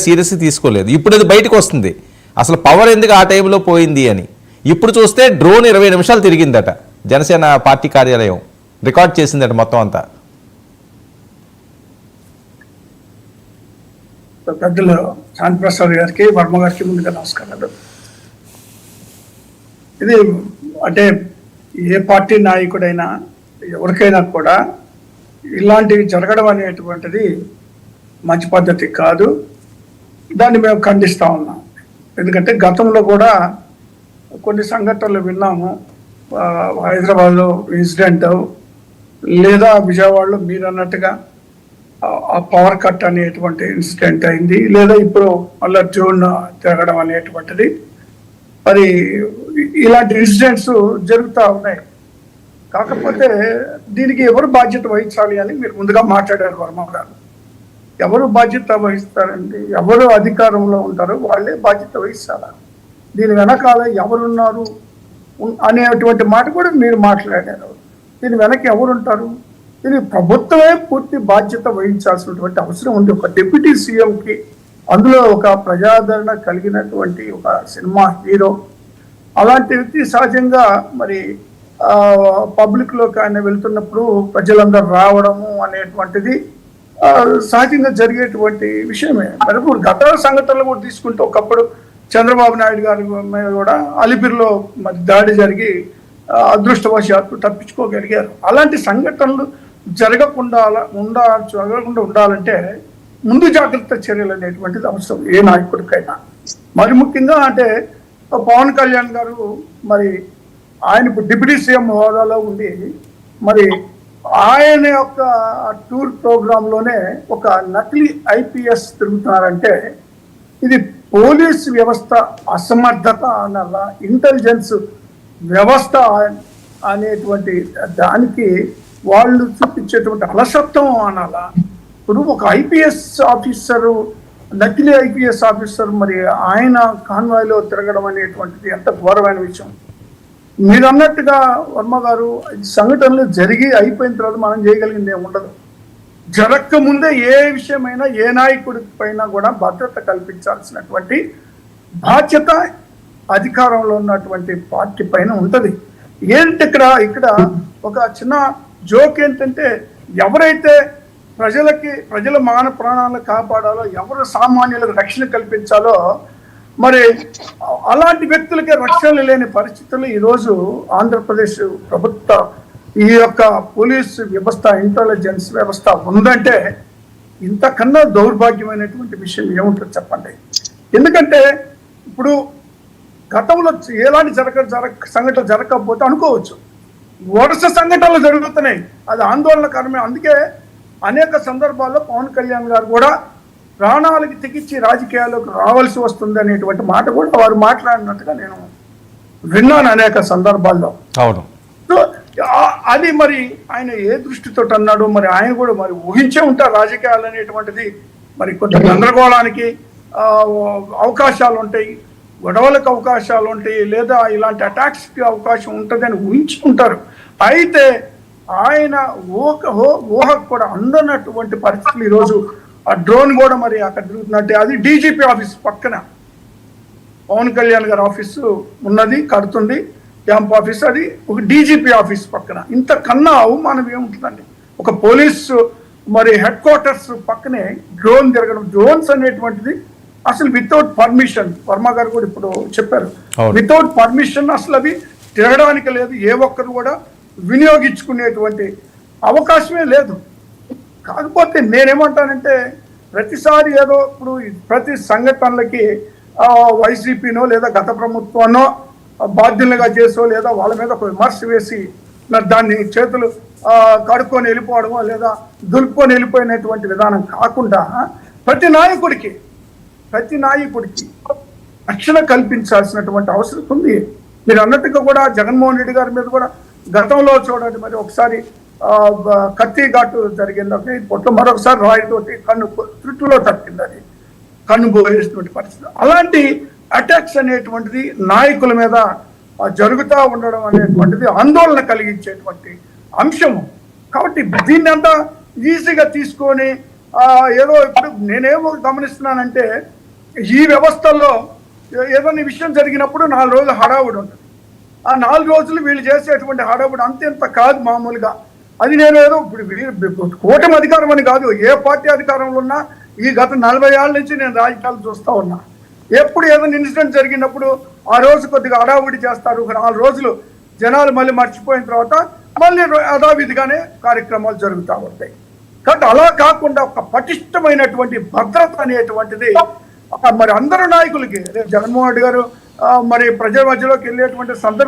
Serious తీసుకోలేదు. ఇప్పుడు అది బయటకు వస్తుంది అసలు పవర్ ఎందుకు ఆ టైంలో పోయింది అని. ఇప్పుడు చూస్తే డ్రోన్ 20 నిమిషాలు తిరిగిందట, జనసేన పార్టీ కార్యాలయం రికార్డ్ చేసిందట మొత్తం అంతా. పెద్దలు శాంతిప్రసాద్ గారికి, వర్మ గారికి ముందుగా నమస్కారాలు. ఇది అంటే ఏ పార్టీ నాయకుడైనా ఎవరికైనా కూడా ఇలాంటివి జరగడం అనేటువంటిది మంచి పద్ధతి కాదు. దాన్ని మేము ఖండిస్తూ ఉన్నాం. ఎందుకంటే గతంలో కూడా కొన్ని సంఘటనలు విన్నాము. హైదరాబాద్లో ఇన్సిడెంట్, లేదా విజయవాడలో మీరు అన్నట్టుగా ఆ పవర్ కట్ అనేటువంటి ఇన్సిడెంట్ అయింది, లేదా ఇప్పుడు మళ్ళీ డ్రోన్ తిరగడం అనేటువంటిది. మరి ఇలాంటి ఇన్సిడెంట్స్ జరుగుతూ ఉన్నాయి. కాకపోతే దీనికి ఎవరు బాధ్యత వహించాలి అని మీరు ముందుగా మాట్లాడారు వర్మ గారు. ఎవరు బాధ్యత వహిస్తారండి? ఎవరు అధికారంలో ఉంటారో వాళ్ళే బాధ్యత వహిస్తారా? దీని వెనకాల ఎవరున్నారు అనేటువంటి మాట కూడా మీరు మాట్లాడారు. దీని వెనక ఎవరుంటారు? దీనికి ప్రభుత్వమే పూర్తి బాధ్యత వహించాల్సినటువంటి అవసరం ఉంది. ఒక డిప్యూటీ సీఎంకి, అందులో ఒక ప్రజాదరణ కలిగినటువంటి ఒక సినిమా హీరో, అలాంటి వ్యక్తి సహజంగా మరి పబ్లిక్లోకి ఆయన వెళ్తున్నప్పుడు ప్రజలందరూ రావడము అనేటువంటిది సహజంగా జరిగేటువంటి విషయమే. మరి ఇప్పుడు గత సంఘటనలు కూడా తీసుకుంటే, ఒకప్పుడు చంద్రబాబు నాయుడు గారి మీద కూడా అలిపిరిలో మరి దాడి జరిగి అదృష్టవశాత్తు తప్పించుకోగలిగారు. అలాంటి సంఘటనలు జరగకుండా ఉండాలంటే ముందు జాగ్రత్త చర్యలు అనేటువంటిది అవసరం ఏ నాయకుడికైనా. మరి ముఖ్యంగా అంటే పవన్ కళ్యాణ్ గారు మరి ఆయన ఇప్పుడు డిప్యూటీ సీఎం హోదాలో ఉండి మరి ఆయన యొక్క టూర్ ప్రోగ్రాంలోనే ఒక నకిలీ ఐపీఎస్ తిరుగుతున్నారంటే ఇది పోలీస్ వ్యవస్థ అసమర్థత అనాలా, ఇంటెలిజెన్స్ వ్యవస్థ అనేటువంటి దానికి వాళ్ళు చూపించేటువంటి అలసత్వం అనాలా. ఇప్పుడు ఒక ఐపీఎస్ ఆఫీసరు, నకిలీ ఐపీఎస్ ఆఫీసర్ మరి ఆయన కాన్వాయ్లో తిరగడం అనేటువంటిది ఎంత ఘోరమైన విషయం. మీరు అన్నట్టుగా వర్మ గారు, సంఘటనలు జరిగి అయిపోయిన తర్వాత మనం చేయగలిగింది ఏమి ఉండదు. జరగక ముందే ఏ విషయమైనా ఏ నాయకుడి పైన కూడా భద్రత కల్పించాల్సినటువంటి బాధ్యత అధికారంలో ఉన్నటువంటి పార్టీ పైన ఉంటుంది. ఏంటి ఇక్కడ ఒక చిన్న జోక్ ఏంటంటే, ఎవరైతే ప్రజల మాన ప్రాణాలను కాపాడాలో, ఎవరు సామాన్యులకు రక్షణ కల్పించాలో, మరి అలాంటి వ్యక్తులకే రక్షణ లేని పరిస్థితులు ఈరోజు ఆంధ్రప్రదేశ్ ప్రభుత్వ ఈ యొక్క పోలీస్ వ్యవస్థ, ఇంటెలిజెన్స్ వ్యవస్థ ఉందంటే ఇంతకన్నా దౌర్భాగ్యమైనటువంటి విషయం ఏముంటుంది చెప్పండి. ఎందుకంటే ఇప్పుడు గతంలో ఎలాంటి సంఘటనలు జరగకపోతే అనుకోవచ్చు, వరుస సంఘటనలు జరుగుతున్నాయి, అది ఆందోళనకరమే. అందుకే అనేక సందర్భాల్లో పవన్ కళ్యాణ్ గారు కూడా ప్రాణాలకి తెగించి రాజకీయాల్లోకి రావాల్సి వస్తుంది అనేటువంటి మాట కూడా వారు మాట్లాడినట్టుగా నేను విన్నాను అనేక సందర్భాల్లో. అవును. సో అది మరి ఆయన ఏ దృష్టితో అన్నాడు, మరి ఆయన కూడా మరి ఊహించే ఉంటారు రాజకీయాలు అనేటువంటిది. మరి కొంత గందరగోళానికి అవకాశాలు ఉంటాయి, గొడవలకు అవకాశాలు ఉంటాయి, లేదా ఇలాంటి అటాక్స్కి అవకాశం ఉంటుందని ఊహించుకుంటారు. అయితే ఆయన ఊహకు కూడా అందనటువంటి పరిస్థితులు ఈరోజు ఆ డ్రోన్ కూడా మరి అక్కడ తిరుగుతున్నట్టే. అది డీజీపీ ఆఫీస్ పక్కన పవన్ కళ్యాణ్ గారి ఆఫీసు ఉన్నది, కడుతుంది క్యాంప్ ఆఫీస్, అది ఒక డీజీపీ ఆఫీస్ పక్కన. ఇంతకన్నా అవమానం ఏముంటుందండి? ఒక పోలీసు మరి హెడ్ క్వార్టర్స్ పక్కనే డ్రోన్ తిరగడం. డ్రోన్స్ అనేటువంటిది అసలు వితౌట్ పర్మిషన్, వర్మ గారు కూడా ఇప్పుడు చెప్పారు, వితౌట్ పర్మిషన్ అసలు అవి తిరగడానికి లేదు. ఏ ఒక్కరు కూడా వినియోగించుకునేటువంటి అవకాశమే లేదు. కాకపోతే నేనేమంటానంటే, ప్రతిసారి ఏదో ఇప్పుడు ప్రతి సంఘటనలకి వైసీపీనో లేదా గత ప్రభుత్వాన్నో బాధ్యులుగా చేసో, లేదా వాళ్ళ మీద ఒక విమర్శ వేసి దాన్ని చేతులు కడుక్కొని వెళ్ళిపోవడమో లేదా దులుపుకొని వెళ్ళిపోయినటువంటి విధానం కాకుండా ప్రతి నాయకుడికి రక్షణ కల్పించాల్సినటువంటి అవసరం ఉంది. మీరు అన్నట్టుగా కూడా జగన్మోహన్ రెడ్డి గారి మీద కూడా గతంలో చూడండి, మరి ఒకసారి కత్తి ఘాటు జరిగింది పొట్ల, మరొకసారి రాయితోటి త్రుట్టులో తప్పింది, అది కన్ను పోయేటువంటి పరిస్థితి. అలాంటి అటాక్స్ అనేటువంటిది నాయకుల మీద జరుగుతూ ఉండడం అనేటువంటిది ఆందోళన కలిగించేటువంటి అంశము. కాబట్టి దీన్ని అంతా ఈజీగా తీసుకొని ఏదో ఇప్పుడు నేనేమో గమనిస్తున్నానంటే ఈ వ్యవస్థల్లో ఏదైనా విషయం జరిగినప్పుడు 4 రోజులు హడావుడి ఉంటుంది. ఆ 4 రోజులు వీళ్ళు చేసేటువంటి హడావుడి అంతెంత కాదు మామూలుగా. అది నేను ఏదో ఇప్పుడు కూటమి అధికారం అని కాదు, ఏ పార్టీ అధికారంలో ఉన్నా ఈ గత 40 ఏళ్ళ నుంచి నేను రాజకీయాలు చూస్తూ ఉన్నా. ఎప్పుడు ఏదైనా ఇన్సిడెంట్ జరిగినప్పుడు ఆ రోజు కొద్దిగా హడావుడి చేస్తారు, 4 రోజులు జనాలు మళ్ళీ మర్చిపోయిన తర్వాత మళ్ళీ యథావిధిగానే కార్యక్రమాలు జరుగుతూ ఉంటాయి. కాబట్టి అలా కాకుండా ఒక పటిష్టమైనటువంటి భద్రత అనేటువంటిది మరి అందరు నాయకులకి, జగన్మోహన్ రెడ్డి గారు మరి ప్రజల మధ్యలోకి వెళ్ళేటువంటి సందర్భం